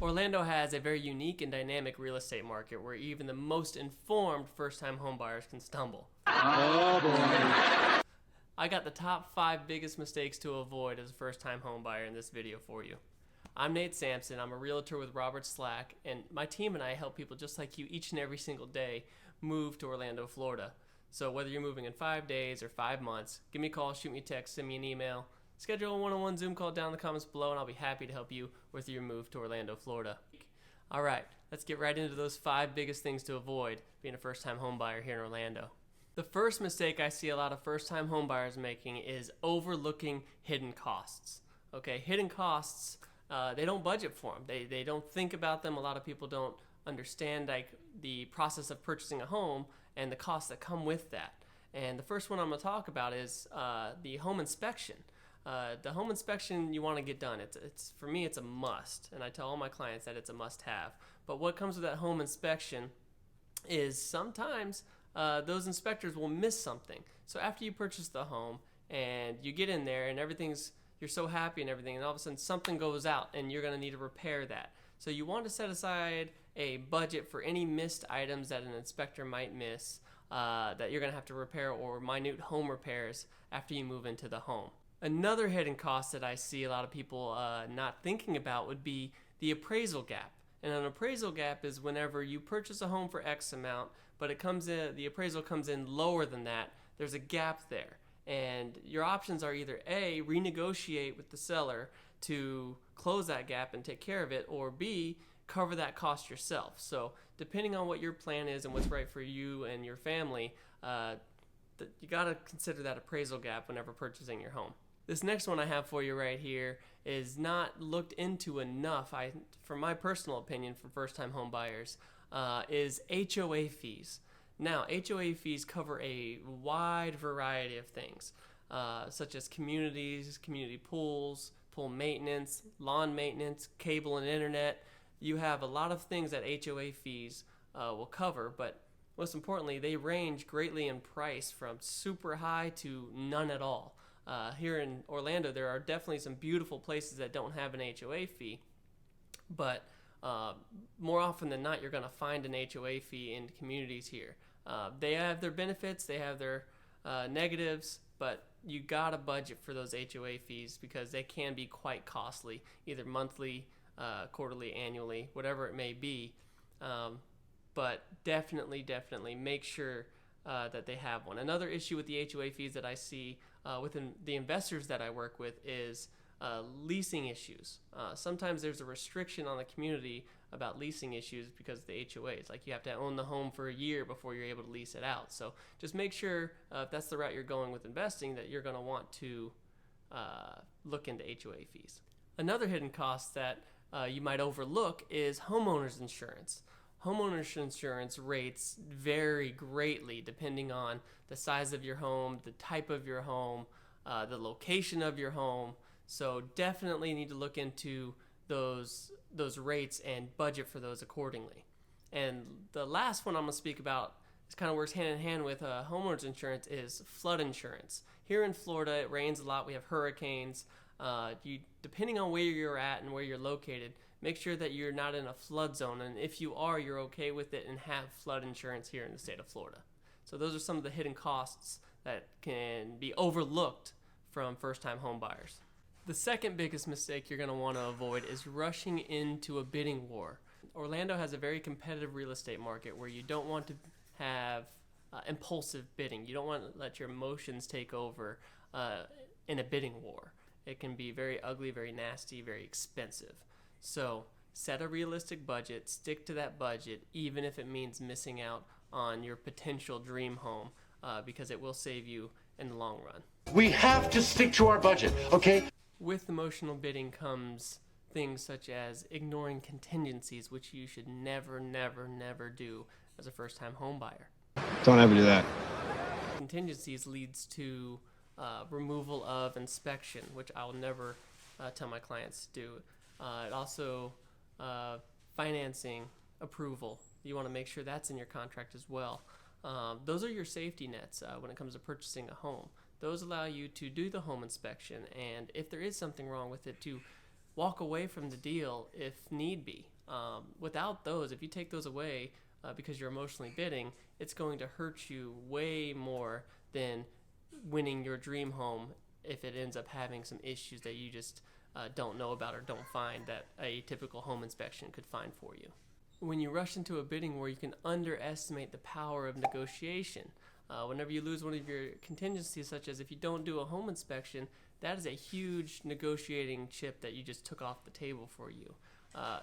Orlando has a very unique and dynamic real estate market where even the most informed first-time homebuyers can stumble. Oh boy. I got the top 5 biggest mistakes to avoid as a first-time homebuyer in this video for you. I'm Nate Samson. I'm a realtor with Robert Slack, and my team and I help people just like you each and every single day move to Orlando, Florida. So whether you're moving in 5 days or 5 months, give me a call, shoot me a text, send me an email, schedule a one-on-one Zoom call down in the comments below, and I'll be happy to help you with your move to Orlando, Florida. All right, let's get right into those 5 biggest things to avoid being a first-time homebuyer here in Orlando. The first mistake I see a lot of first-time homebuyers making is overlooking hidden costs. Okay, hidden costs, they don't budget for them. They don't think about them. A lot of people don't understand like the process of purchasing a home and the costs that come with that. And the first one I'm going to talk about is the home inspection. The home inspection you want to get done. It's for me, it's a must, and I tell all my clients that it's a must-have. But what comes with that home inspection is sometimes those inspectors will miss something. So after you purchase the home and you get in there and you're so happy and everything, and all of a sudden something goes out and you're going to need to repair that. So you want to set aside a budget for any missed items that an inspector might miss that you're going to have to repair, or minute home repairs after you move into the home. Another hidden cost that I see a lot of people not thinking about would be the appraisal gap. And an appraisal gap is whenever you purchase a home for X amount, but the appraisal comes in lower than that. There's a gap there. And your options are either A, renegotiate with the seller to close that gap and take care of it, or B, cover that cost yourself. So depending on what your plan is and what's right for you and your family, you got to consider that appraisal gap whenever purchasing your home. This next one I have for you right here is not looked into enough, from my personal opinion, for first-time home buyers, is HOA fees. Now, HOA fees cover a wide variety of things, such as community pools, pool maintenance, lawn maintenance, cable and internet. You have a lot of things that HOA fees will cover, but most importantly, they range greatly in price from super high to none at all. Here in Orlando, there are definitely some beautiful places that don't have an HOA fee, but more often than not, you're going to find an HOA fee in communities here. They have their benefits, they have their negatives, but you got to budget for those HOA fees because they can be quite costly, either monthly, quarterly, annually, whatever it may be. But definitely make sure that they have one. Another issue with the HOA fees that I see within the investors that I work with is leasing issues. Sometimes there's a restriction on the community about leasing issues because of the HOAs. Like you have to own the home for a year before you're able to lease it out. So just make sure if that's the route you're going with investing that you're going to want to look into HOA fees. Another hidden cost that you might overlook is homeowners insurance. Homeowners insurance rates vary greatly depending on the size of your home, the type of your home, the location of your home. So definitely need to look into those rates and budget for those accordingly. And the last one I'm going to speak about, this kind of works hand in hand with homeowners insurance, is flood insurance. Here in Florida, it rains a lot. We have hurricanes. Depending on where you're at and where you're located, make sure that you're not in a flood zone. And if you are, you're okay with it and have flood insurance here in the state of Florida. So those are some of the hidden costs that can be overlooked from first-time home buyers. The second biggest mistake you're going to want to avoid is rushing into a bidding war. Orlando has a very competitive real estate market where you don't want to have impulsive bidding. You don't want to let your emotions take over in a bidding war. It can be very ugly, very nasty, very expensive. So set a realistic budget, stick to that budget, even if it means missing out on your potential dream home, because it will save you in the long run. We have to stick to our budget, okay? With emotional bidding comes things such as ignoring contingencies, which you should never do as a first-time home buyer. Don't ever do that. Contingencies leads to removal of inspection, which I'll never tell my clients to do. It also financing approval. You want to make sure that's in your contract as well. Those are your safety nets when it comes to purchasing a home. Those allow you to do the home inspection, and if there is something wrong with it, to walk away from the deal if need be. Without those, if you take those away because you're emotionally bidding, it's going to hurt you way more than winning your dream home if it ends up having some issues that you just don't know about or don't find that a typical home inspection could find for you. When you rush into a bidding war, you can underestimate the power of negotiation. Whenever you lose one of your contingencies, such as if you don't do a home inspection, that is a huge negotiating chip that you just took off the table for you.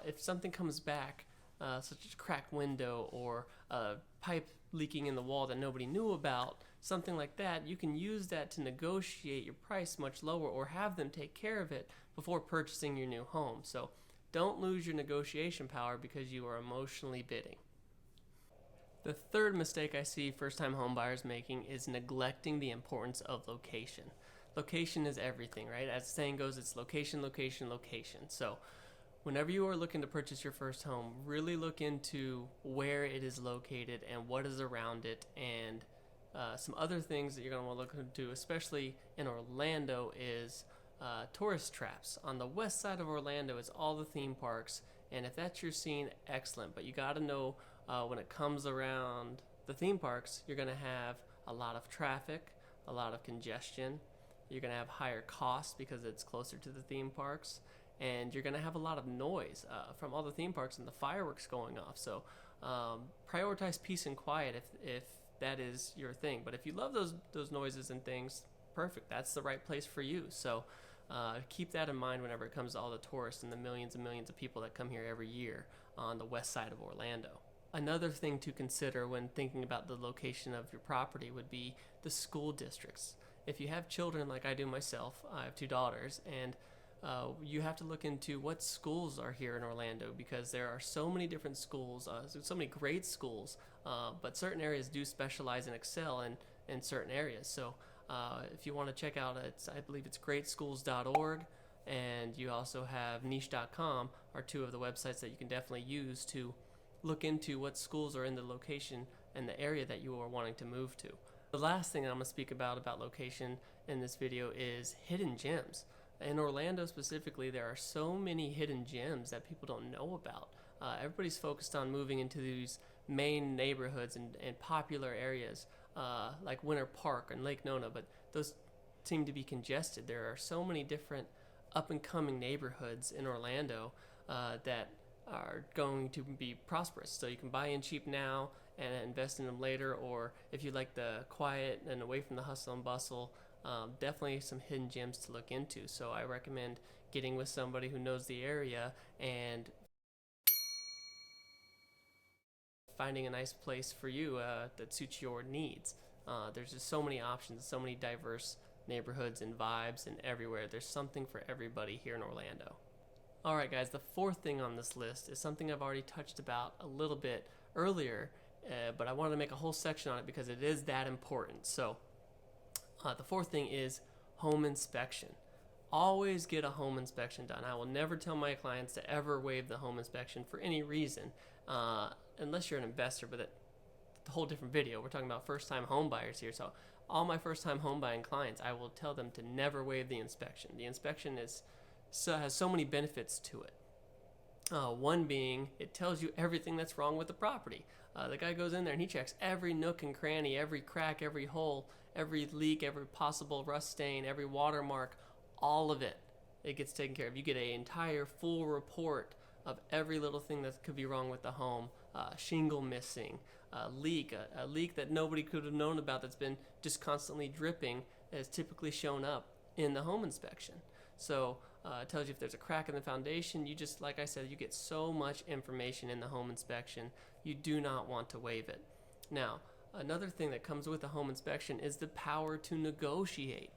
If something comes back, such as a cracked window or a pipe leaking in the wall that nobody knew about, something like that, you can use that to negotiate your price much lower or have them take care of it before purchasing your new home. So don't lose your negotiation power because you are emotionally bidding. The third mistake I see first-time homebuyers making is neglecting the importance of location. Location is everything, right? As the saying goes, it's location, location, location. So whenever you are looking to purchase your first home, really look into where it is located and what is around it, and some other things that you're going to want to look into, especially in Orlando, is tourist traps. On the west side of Orlando is all the theme parks, and if that's your scene, excellent. But you got to know when it comes around the theme parks, you're going to have a lot of traffic, a lot of congestion. You're going to have higher costs because it's closer to the theme parks, and you're going to have a lot of noise from all the theme parks and the fireworks going off. So prioritize peace and quiet if that is your thing. But if you love those noises and things, perfect. That's the right place for you. So keep that in mind whenever it comes to all the tourists and the millions and millions of people that come here every year on the west side of Orlando. Another thing to consider when thinking about the location of your property would be the school districts. If you have children like I do myself, I have 2 daughters, and you have to look into what schools are here in Orlando, because there are so many different schools, so many great schools, but certain areas do specialize and excel in certain areas. So if you want to check out, I believe it's greatschools.org, and you also have niche.com are 2 of the websites that you can definitely use to look into what schools are in the location and the area that you are wanting to move to. The last thing I'm going to speak about location in this video is hidden gems. In Orlando specifically, there are so many hidden gems that people don't know about. Everybody's focused on moving into these main neighborhoods and popular areas like Winter Park and Lake Nona, but those seem to be congested. There are so many different up-and-coming neighborhoods in Orlando that are going to be prosperous. So you can buy in cheap now and invest in them later, or if you like the quiet and away from the hustle and bustle, definitely some hidden gems to look into. So I recommend getting with somebody who knows the area and finding a nice place for you that suits your needs. There's just so many options, so many diverse neighborhoods and vibes, and everywhere there's something for everybody here in Orlando. Alright guys, the fourth thing on this list is something I've already touched about a little bit earlier, but I wanted to make a whole section on it because it is that important. So the fourth thing is home inspection. Always get a home inspection done. I will never tell my clients to ever waive the home inspection for any reason, unless you're an investor, but that's a whole different video. We're talking about first-time home buyers here. So all my first-time home buying clients, I will tell them to never waive the inspection. The inspection has so many benefits to it. One being, it tells you everything that's wrong with the property. The guy goes in there and he checks every nook and cranny, every crack, every hole, every leak, every possible rust stain, every watermark, all of it. It gets taken care of. You get an entire full report of every little thing that could be wrong with the home. Shingle missing, a leak that nobody could have known about that's been just constantly dripping has typically shown up in the home inspection. So it tells you if there's a crack in the foundation. You just, like I said, you get so much information in the home inspection. You do not want to waive it. Now, another thing that comes with the home inspection is the power to negotiate.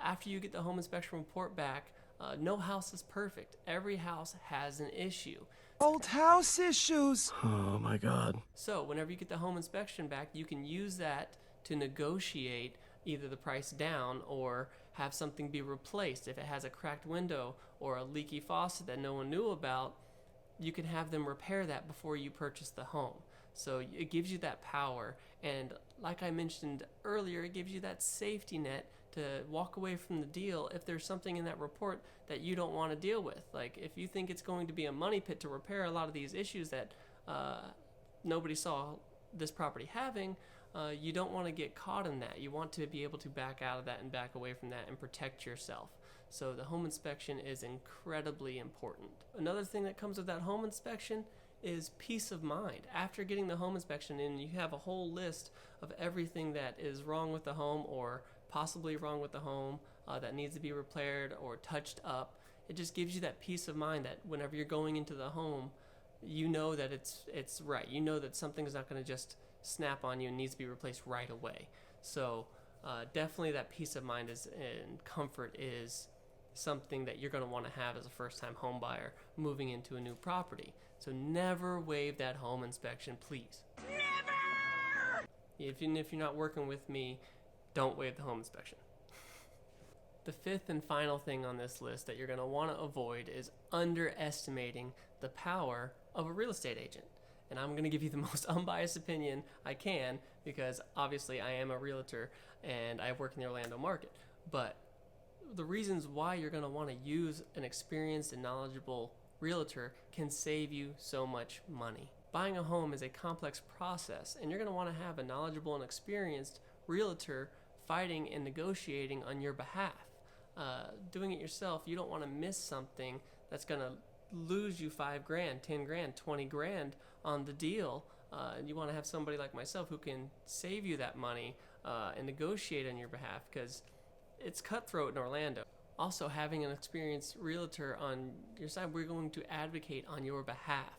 After you get the home inspection report back, no house is perfect. Every house has an issue. Old house issues. Oh my God. So whenever you get the home inspection back, you can use that to negotiate either the price down or have something be replaced. If it has a cracked window or a leaky faucet that no one knew about, you can have them repair that before you purchase the home. So it gives you that power, and like I mentioned earlier, it gives you that safety net to walk away from the deal if there's something in that report that you don't want to deal with. Like if you think it's going to be a money pit to repair a lot of these issues that nobody saw this property having, you don't want to get caught in that. You want to be able to back out of that and back away from that and protect yourself. So the home inspection is incredibly important. Another thing that comes with that home inspection is peace of mind. After getting the home inspection in, you have a whole list of everything that is wrong with the home or possibly wrong with the home that needs to be repaired or touched up. It just gives you that peace of mind that whenever you're going into the home, you know that it's right. You know that something's not going to just snap on you and needs to be replaced right away. So definitely that peace of mind and comfort is something that you're going to want to have as a first-time home buyer moving into a new property. So never waive that home inspection, please. Never! Even if you're not working with me, don't waive the home inspection. The fifth and final thing on this list that you're going to want to avoid is underestimating the power of a real estate agent. And I'm going to give you the most unbiased opinion I can because obviously I am a realtor and I work in the Orlando market. But the reasons why you're going to want to use an experienced and knowledgeable realtor can save you so much money. Buying a home is a complex process, and you're going to want to have a knowledgeable and experienced realtor fighting and negotiating on your behalf. Doing it yourself, you don't want to miss something that's going to lose you $5 grand, 10 grand, 20 grand on the deal. You want to have somebody like myself who can save you that money and negotiate on your behalf because it's cutthroat in Orlando. Also, having an experienced realtor on your side, we're going to advocate on your behalf.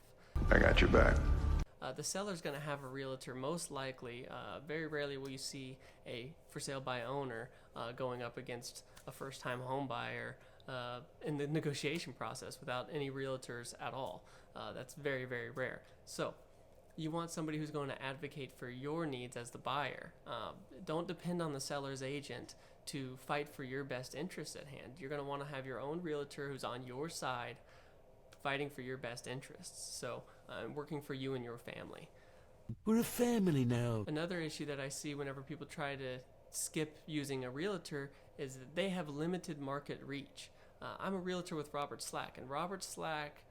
I got your back. The seller's going to have a realtor most likely. Very rarely will you see a for sale by owner going up against a first-time home buyer in the negotiation process without any realtors at all. That's very, very rare. So you want somebody who's going to advocate for your needs as the buyer. Don't depend on the seller's agent to fight for your best interests at hand. You're going to want to have your own realtor who's on your side fighting for your best interests. So working for you and your family. We're a family now. Another issue that I see whenever people try to skip using a realtor is that they have limited market reach. I'm a realtor with Robert Slack, and Robert Slack,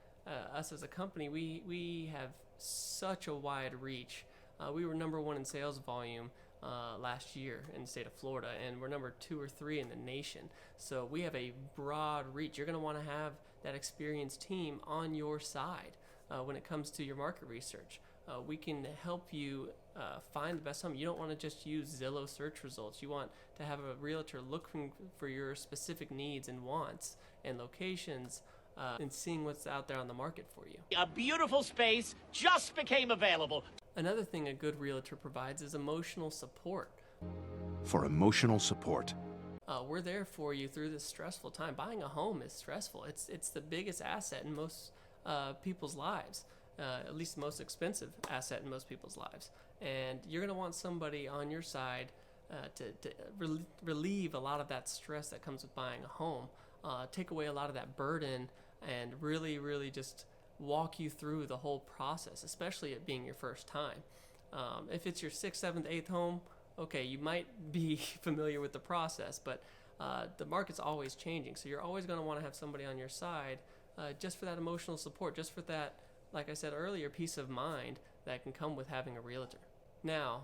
us as a company, we have such a wide reach. We were number 1 in sales volume last year in the state of Florida, and we're number 2 or 3 in the nation. So we have a broad reach. You're going to want to have that experienced team on your side when it comes to your market research. We can help you find the best home. You don't want to just use Zillow search results. You want to have a realtor looking for your specific needs and wants and locations and seeing what's out there on the market for you. A beautiful space just became available. Another thing a good realtor provides is emotional support. For emotional support. We're there for you through this stressful time. Buying a home is stressful. It's the biggest asset in most people's lives, at least the most expensive asset in most people's lives. And you're going to want somebody on your side to relieve a lot of that stress that comes with buying a home, take away a lot of that burden, and really, really just walk you through the whole process, especially it being your first time. If it's your 6th, 7th, 8th home, okay, you might be familiar with the process, but the market's always changing, so you're always going to want to have somebody on your side just for that emotional support, just for that, like I said earlier, peace of mind that can come with having a realtor. Now,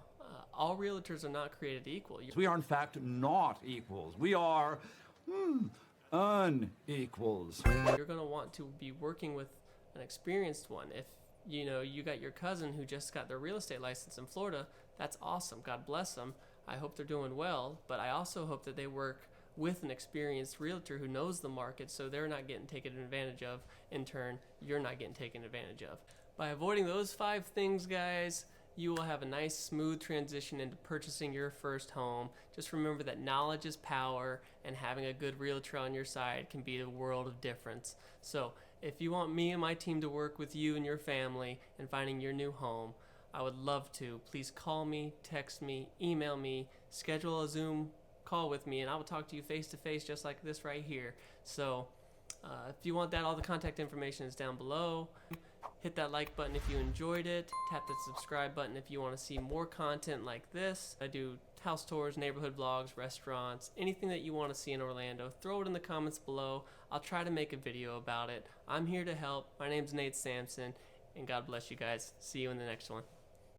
all realtors are not created equal. We are, in fact, not equals. We are unequals. You're going to want to be working with an experienced one. If you got your cousin who just got their real estate license in Florida, that's awesome. God bless them. I hope they're doing well, but I also hope that they work with an experienced realtor who knows the market so they're not getting taken advantage of. In turn, you're not getting taken advantage of. By avoiding those 5 things, guys, you will have a nice smooth transition into purchasing your first home. Just remember that knowledge is power, and having a good realtor on your side can be a world of difference. So if you want me and my team to work with you and your family in finding your new home, I would love to. Please call me, text me, email me, schedule a Zoom call with me, and I will talk to you face to face just like this right here. So if you want that, all the contact information is down below. Hit that like button if you enjoyed it. Tap that subscribe button if you want to see more content like this. I do house tours, neighborhood vlogs, restaurants, anything that you want to see in Orlando. Throw it in the comments below. I'll try to make a video about it. I'm here to help. My name's Nate Samson, and God bless you guys. See you in the next one.